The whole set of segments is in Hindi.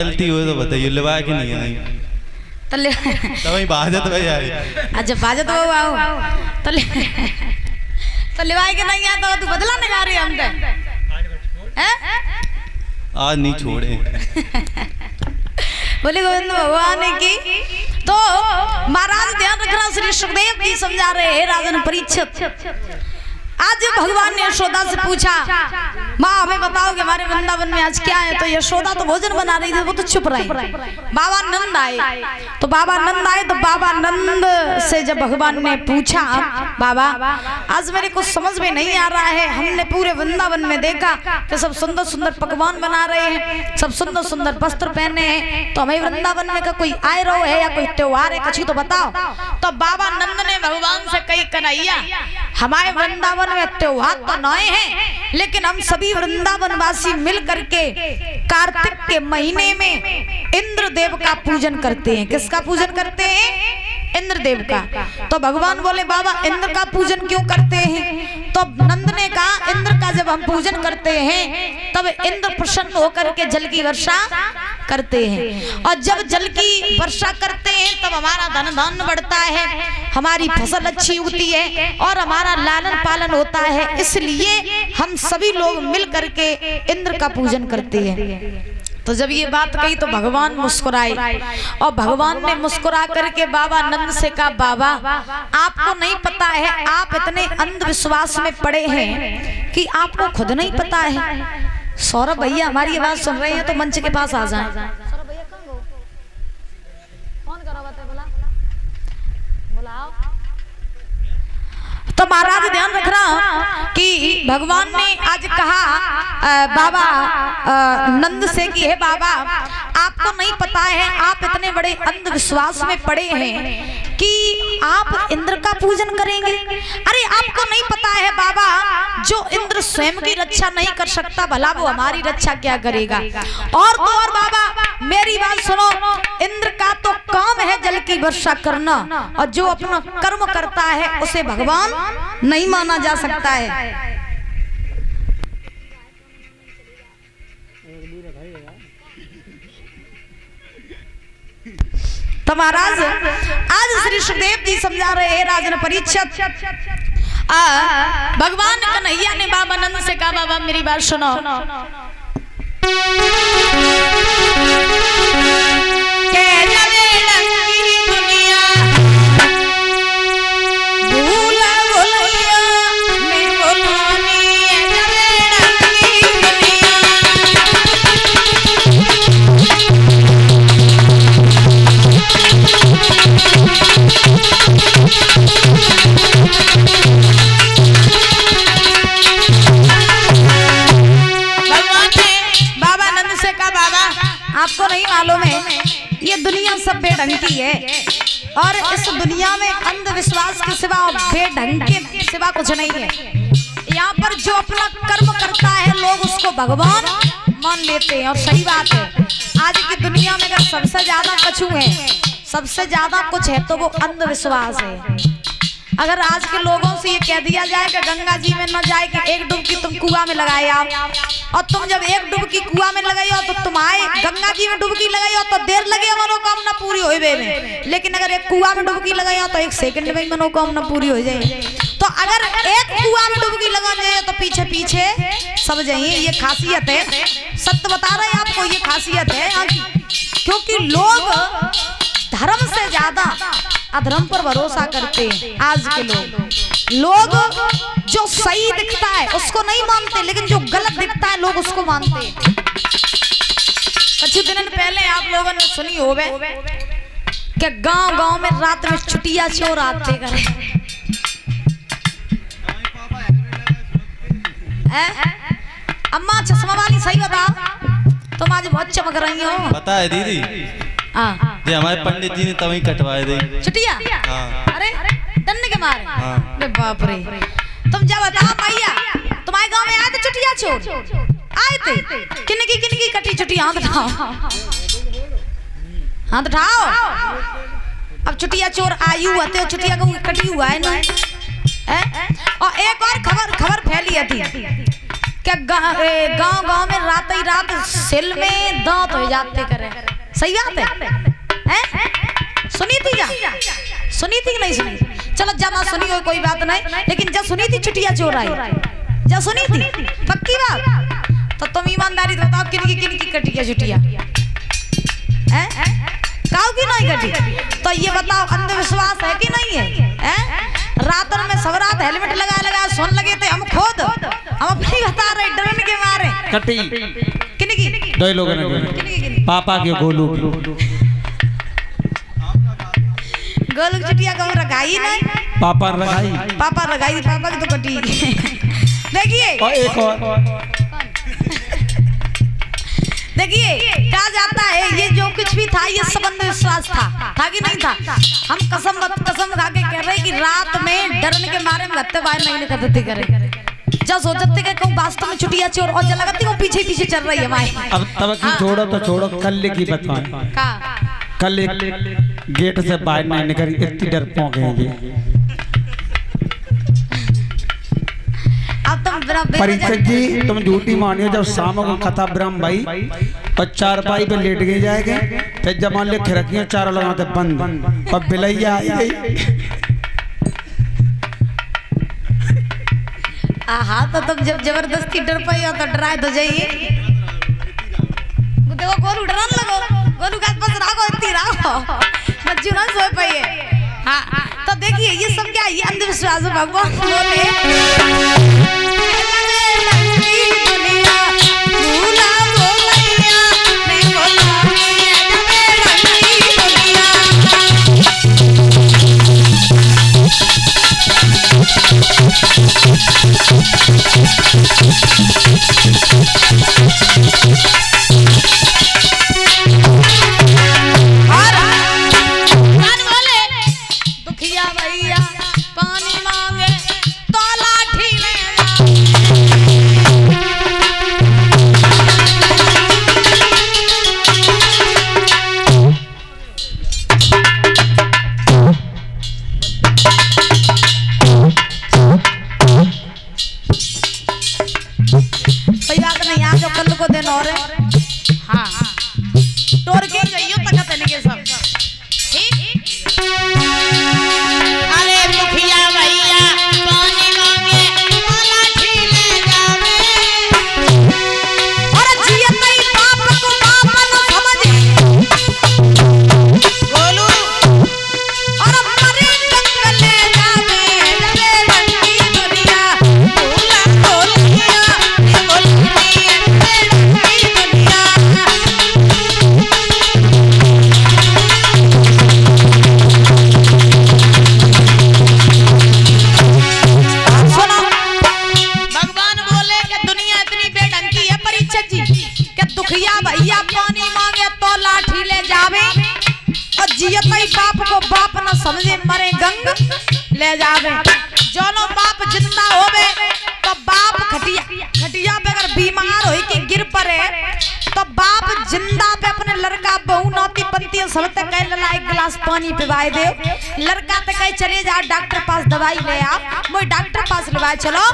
गलती हो तो बताइए, लेवा कि नहीं आई तो ले तभी बाजत भाई आई। अच्छा बाजत वो आओ तो ले तो लेवाई के नहीं आता तू बदला निकाल रही हमसे हैं? आज नहीं छोड़े। बोले गोविंद भगवान की तो महाराज ध्यान रखना, श्री सुखदेव जी समझा रहे हैं राजन परीक्षित। आज भगवान ने यशोदा से पूछा, माँ हमें बताओ कि हमारे वृंदावन में आज क्या है। तो यशोदा तो भोजन बना रही थी, वो तो चुप रही। बाबा नंद आए तो बाबा नंद से जब भगवान ने पूछा, बाबा आज मेरे को समझ में नहीं आ रहा है, हमने पूरे वृंदावन में देखा कि सब सुंदर सुंदर पकवान बना रहे हैं, सब सुंदर सुंदर वस्त्र पहने हैं, तो हमें वृंदावन में का कोई आए रो है या कोई त्योहार है, कुछ तो बताओ। तो बाबा नंद ने भगवान से कही, कन्हैया हमारे वृंदावन में त्योहार तो नए हैं, लेकिन हम सभी वृंदावन वासी मिल करके कार्तिक के महीने में इंद्र देव का पूजन करते हैं। किसका पूजन करते हैं? इंद्र देव का। तो भगवान बोले, बाबा इंद्र का पूजन क्यों करते हैं? तो नंद ने कहा, इंद्र का जब हम पूजन करते हैं तब इंद्र प्रसन्न होकर के जल की वर्षा करते हैं, और जब जल की वर्षा करते हैं तब हमारा धन धान्य बढ़ता है, हमारी फसल अच्छी होती है और हमारा लालन पालन होता है, इसलिए हम सभी लोग मिल करके इंद्र का पूजन करते हैं। तो जब ये बात कही तो भगवान मुस्कुराए, और भगवान ने मुस्कुरा करके बाबा नंद से कहा, बाबा आपको नहीं पता है, आप इतने अंधविश्वास में पड़े हैं कि आपको खुद नहीं पता है। सौरभ भैया हमारी आवाज सुन रहे हैं तो मंच के पास आ जाएं। सौरभ भैया कहाँ हो? फोन करो, बुलाओ। तो महाराज ध्यान रखना कि भगवान ने आज कहा बाबा नंद से कि हे बाबा आपको नहीं पता है, आप इतने बड़े अंधविश्वास में पड़े हैं कि आप इंद्र का पूजन करेंगे। अरे आपको नहीं पता है बाबा, जो इंद्र स्वयं की रक्षा नहीं कर सकता, भला वो हमारी रक्षा क्या करेगा। और तो और बाबा मेरी बात सुनो, इंद्र का तो काम है जल की वर्षा करना, और जो अपना कर्म करता है उसे भगवान नहीं माना जा सकता है। तो महाराज आज श्री सुखदेव जी समझा रहे हैं राजन परीक्षित। भगवान कन्हैया ने बाबा नंद से कहा, बाबा मेरी बात सुनो, आपको नहीं मालूम है ये दुनिया सब बेढंग की है, और इस दुनिया में अंधविश्वास के सिवा बेढंग के सिवा कुछ नहीं है। यहाँ पर जो अपना कर्म करता है लोग उसको भगवान मान लेते हैं, और सही बात है। आज की दुनिया में अगर सबसे ज्यादा कछु है, सबसे ज्यादा कुछ है तो वो अंधविश्वास है। अगर आज के लोगों से ये कह दिया जाए कि गंगा जी में न जाए कि एक डुबकी तुम कुआं में लगाए आओ, और तुम जब एक डुबकी कुआं में लगाई हो तो तुम आए गंगा जी में डुबकी लगाई हो तो देर लगे मनोकामना पूरी हो गई, लेकिन अगर एक कुआं में डुबकी लगाई हो तो 1 सेकंड में मनोकामना पूरी हो जाए। तो अगर एक कुआं में डुबकी लगा जाए तो पीछे पीछे सब जाइए, ये खासियत है। सत्य बता रहे हैं आपको, ये खासियत है यहाँ की, क्योंकि लोग धर्म से ज्यादा अधर्म पर भरोसा करते हैं। आज के लोग जो सही दिखता है उसको नहीं मानते, लेकिन जो गलत दिखता है लोग उसको मानते हैं। कुछ दिन पहले आप लोगों ने सुनी होवे कि गांव-गांव में रात में छुटिया चोर आते करे। अम्मा चश्मा वाली सही बताओ, तुम आज बहुत चमक रही हो। पता है दीदी, ये हमारे पंडित जी ने तभी कटवाए दी छुटिया। अरे डंडे के मारे। अरे बाप रे, तुम जब बताओ भैया तुम्हारे गांव में आए थे छुटिया चोर आए थे, किनकी कटी छुटिया, हाथ उठाओ, हाथ उठाओ। अब छुटिया चोर आयु आते, छुटिया को कटी हुआ है ना। और एक और खबर फैली थी क्या गांव गांव में रात ही रात सिल में दांत हो जाते करे। सही बात है? सुनी थी जा, सुनी थी कि नहीं सुनी? चलो ज्यादा सुनी हो कोई बात नहीं, लेकिन जब सुनी थी चुटिया चोर आई, जब सुनी थी पक्की बात, तो तुम ईमानदारी से बताओ किन की कटी है चुटिया? काऊ की नहीं कटी? तो ये बताओ अंधविश्वास है कि नहीं है? रात में सब रात हेलमेट लगा सोन लगे थे हम खुद, हम अपनी बता रहे डरने के मारे। कटी किन की? दो लोगों ने, पापा के गोलू गोलू चुटिया को रखाई नहीं, पापा लगाई, पापा लगाई, पापा की तो कटी। देखिए और एक और देखिए कहा जाता है ये जो कुछ भी था ये सब अंधविश्वास था कि नहीं था? हम कसम खा के कह रहे कि रात में डरने के मारे में लगते बाहर नहीं निकलते करे, जब सोचते कि कहूं वास्तव में चुटिया चोर और जब लगती वो पीछे पीछे चल रही है हमारे। अब तब की छोड़ो तो छोड़ो, कल की बताएं। का कल एक गेट से बाहर नहीं निकली, इतनी डर पहुंच गए। परिचय जी तुम झूठी मानियो, जब शाम को कथा ब्रह्म भाई और चारपाई पे लेट गए जाएंगे, फिर जब मान ले खिड़कियां चारों लगाते बंद और बिलैया आई गई। हाँ तो तुम जब जबरदस्ती डर पाई हो तो डराए तो जाइए। देखो गोलू डराने लगो, गोलू का पास राखो, इतनी राखो बच्चू ना सो पाइए। हाँ तो देखिए ये सब क्या, ये अंधविश्वास है। भगवान बोले दुखिया भैया पानी मांगे तो लाठी कल को दिन और हाँ तोड़ के जाइयो तक तनिके सब ठीक। अरे मुखिया भैया पानी मांगे लाठी ले जावे, और जिया नहीं बाप को बाप न समझे बोलू, और मरे जंगल ले जावे लगे रंगी दुनिया भूला बोलिया ये बोलिया बाप को बाप न समझे मरे गंग ले जावे। जोनो बाप जिंदा होवे तो बाप खटिया पे अगर बीमार होई के गिर पड़े तो बाप जिंदा पे अपने लड़का बहू नाती पंती सबते कह लला एक गिलास पानी पिवाए दे, लड़का ते कह चले जा डॉक्टर पास दवाई ले आ, मोई डॉक्टर पास लेवाए चलो।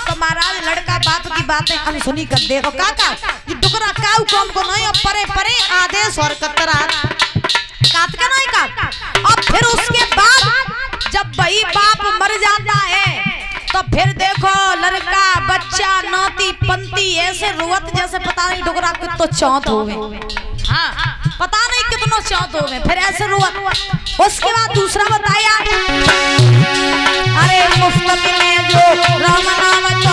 तो महाराज लड़का बाप की बातें अनसुनी कर दे तो काका ये डुकरा काऊ कौन को नहीं परे परे आदेश और कतरा काट का नहीं काट। और फिर उसके बाद जब भाई बाप मर जाता है तो फिर देखो लड़का बच्चा नाती पंती ऐसे रुवत जैसे पता नहीं डुगरा कितो चौंत हो गए। हाँ पता नहीं कितनो चौंत हो गए, फिर ऐसे रुवत। उसके बाद दूसरा बताया अरे मुफ्त में जो राम नाम तो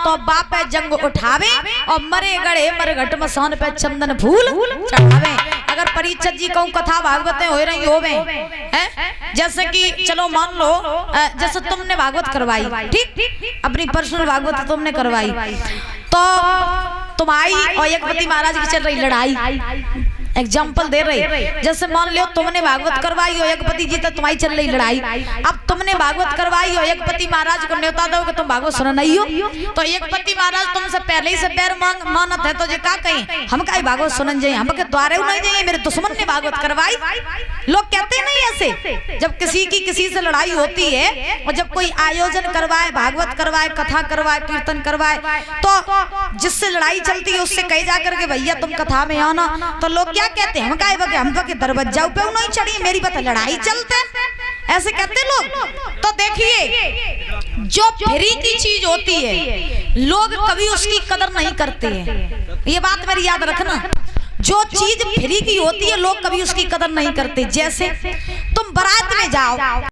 तो बापे जंग उठावे और मरे गड़े मरघट मसान पे चंदन फूल चढ़ावे। अगर परीक्षित जी कहूँ कथा भागवतें हो रही हो हैं, जैसे कि चलो मान लो जैसे तुमने भागवत करवाई, ठीक, अपनी पर्सनल भागवत तुमने करवाई, तो तुम आई और एकपति महाराज की चल रही लड़ाई, एग्जाम्पल दे रही, जैसे मान लो तुमने भागवत करवाई और एकपति जी तक तुम्हारी चल रही लड़ाई। अब तुमने भागवत करवाई और एकपति महाराज को न्योता दो कि तुम भागवत सुना नहीं हो, तो एकपति महाराज तुमसे पहले ही से बैर मानत है, तो जे का कहीं हम का भागवत सुनन जाइए, हम के द्वारे नहीं जाइए, मेरे दुश्मन ने भागवत करवाई। लोग कहते नहीं ऐसे, जब किसी की किसी से लड़ाई होती है और जब कोई आयोजन करवाए, भागवत करवाए, कथा करवाए, कीर्तन करवाए, तो जिससे लड़ाई चलती है उससे कही जाकर के भैया तुम कथा में आना, तो लोग क्या कहते हैं, हम का हम के दरवाजा पे नहीं चढ़ी, मेरी बता लड़ाई चलते, ऐसे कहते लोग। तो देखिए जो फ्री की चीज होती है लोग कभी उसकी कदर नहीं करते हैं, ये बात मेरी याद रखना। जो चीज फ्री की होती है लोग कभी उसकी कदर नहीं करते। जैसे तुम बारात में जाओ,